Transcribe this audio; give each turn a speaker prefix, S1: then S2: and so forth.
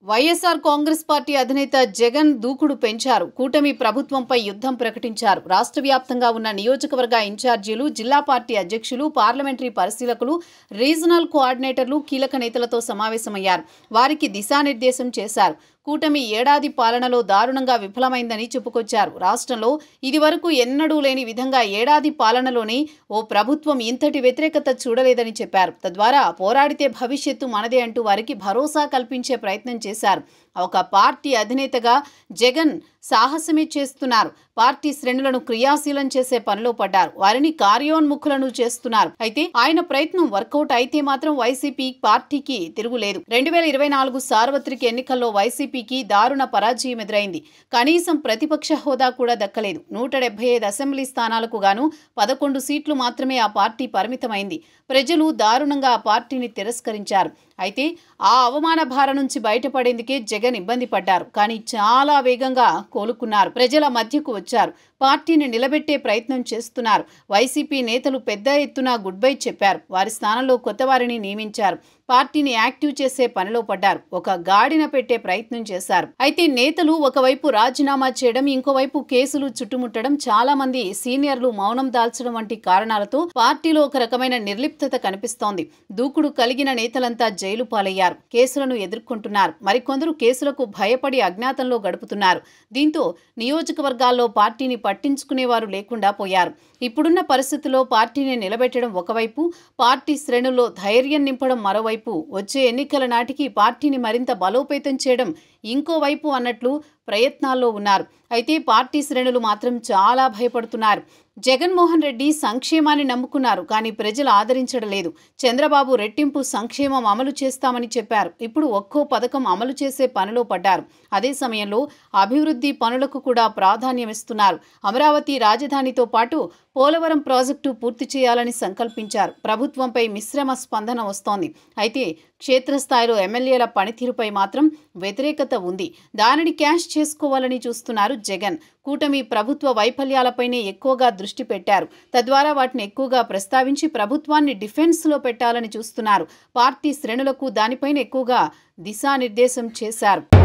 S1: YSR Congress party అధినేత జగన్ దూకుడు పెంచారు. కూటమి ప్రభుత్వంపై యుద్ధం ప్రకటించారు. రాష్ట్ర వ్యాప్తంగా ఉన్న నియోజకవర్గ ఇన్ఛార్జీలు, జిల్లా పార్టీ అధ్యక్షులు, పార్లమెంటరీ పరిశీలకులు, రీజనల్ కోఆర్డినేటర్లు కీలక నేతలతో సమావేశమయ్యారు. వారికి దిశానిర్దేశం చేశారు. కూటమి ఏడాది పాలనలో దారుణంగా విఫలమైందని చెప్పుకొచ్చారు. రాష్ట్రంలో ఇదివరకు ఎన్నడూ లేని విధంగా ఏడాది పాలనలోనే ఓ ప్రభుత్వం ఇంతటి వ్యతిరేకత చూడలేదని చెప్పారు. తద్వారా పోరాడితే భవిష్యత్తు మనదే అంటూ వారికి భరోసా కల్పించే ప్రయత్నం చేశారు. ఒక పార్టీ అధినేతగా జగన్ సాహసమే చేస్తున్నారు. పార్టీ శ్రేణులను క్రియాశీలం చేసే పనిలో పడ్డారు. వారిని కార్యోన్ముఖులను చేస్తున్నారు. అయితే ఆయన ప్రయత్నం వర్కౌట్ అయితే మాత్రం వైసీపీ పార్టీకి తిరుగులేదు. 2024 సార్వత్రిక ఎన్నికల్లో వైసీపీకి దారుణ పరాజయం ఎదురైంది. కనీసం ప్రతిపక్ష హోదా కూడా దక్కలేదు. 175 అసెంబ్లీ స్థానాలకు గాను 11 సీట్లు మాత్రమే ఆ పార్టీ పరిమితమైంది. ప్రజలు దారుణంగా ఆ పార్టీని తిరస్కరించారు. అయితే ఆ అవమాన భార నుంచి బయటపడేందుకే జగన్ ఇబ్బంది పడ్డారు. కానీ చాలా వేగంగా కోలుకున్నారు. ప్రజల మధ్యకు వచ్చారు. పార్టీని నిలబెట్టే ప్రయత్నం చేస్తున్నారు. వైసీపీ నేతలు పెద్ద ఎత్తున గుడ్ బై చెప్పారు. వారి స్థానంలో కొత్త వారిని నియమించారు. పార్టీని యాక్టివ్ చేసే పనిలో పడ్డారు. ఒక గాడిన పెట్టే ప్రయత్నం చేశారు. అయితే నేతలు ఒకవైపు రాజీనామా చేయడం, ఇంకోవైపు కేసులు చుట్టుముట్టడం, చాలా మంది సీనియర్లు మౌనం దాల్చడం వంటి కారణాలతో పార్టీలో ఒక రకమైన నిర్లిప్తత కనిపిస్తోంది. దూకుడు కలిగిన నేతలంతా జైలు పాలయ్యారు. కేసులను ఎదుర్కొంటున్నారు. మరికొందరు కేసులకు భయపడి అజ్ఞాతంలో గడుపుతున్నారు. దీంతో నియోజకవర్గాల్లో పార్టీని పట్టించుకునేవారు లేకుండా పోయారు. ఇప్పుడున్న పరిస్థితుల్లో పార్టీని నిలబెట్టడం ఒకవైపు, పార్టీ శ్రేణుల్లో ధైర్యం నింపడం మరోవైపు, వచ్చే ఎన్నికల నాటికి పార్టీని మరింత బలోపేతం చేయడం ఇంకోవైపు అన్నట్లు ప్రయత్నాల్లో ఉన్నారు. అయితే పార్టీ శ్రేణులు మాత్రం చాలా భయపడుతున్నారు. జగన్మోహన్ రెడ్డి సంక్షేమాన్ని నమ్ముకున్నారు. కానీ ప్రజలు ఆదరించడం లేదు. చంద్రబాబు రెట్టింపు సంక్షేమం అమలు చేస్తామని చెప్పారు. ఇప్పుడు ఒక్కో పథకం అమలు చేసే పనిలో పడ్డారు. అదే సమయంలో అభివృద్ధి పనులకు కూడా ప్రాధాన్యమిస్తున్నారు. అమరావతి రాజధానితో పాటు పోలవరం ప్రాజెక్టు పూర్తి చేయాలని సంకల్పించారు. ప్రభుత్వంపై మిశ్రమ స్పందన వస్తోంది. అయితే క్షేత్రస్థాయిలో ఎమ్మెల్యేల పనితీరుపై మాత్రం వ్యతిరేకత ఉంది. దానిని క్యాష్ చేసుకోవాలని చూస్తున్నారు జగన్. కూటమి ప్రభుత్వ వైఫల్యాలపైనే ఎక్కువగా దృష్టి పెట్టారు. తద్వారా వాటిని ఎక్కువగా ప్రస్తావించి ప్రభుత్వాన్ని డిఫెన్స్లో పెట్టాలని చూస్తున్నారు. పార్టీ శ్రేణులకు దానిపైన ఎక్కువగా దిశానిర్దేశం చేశారు.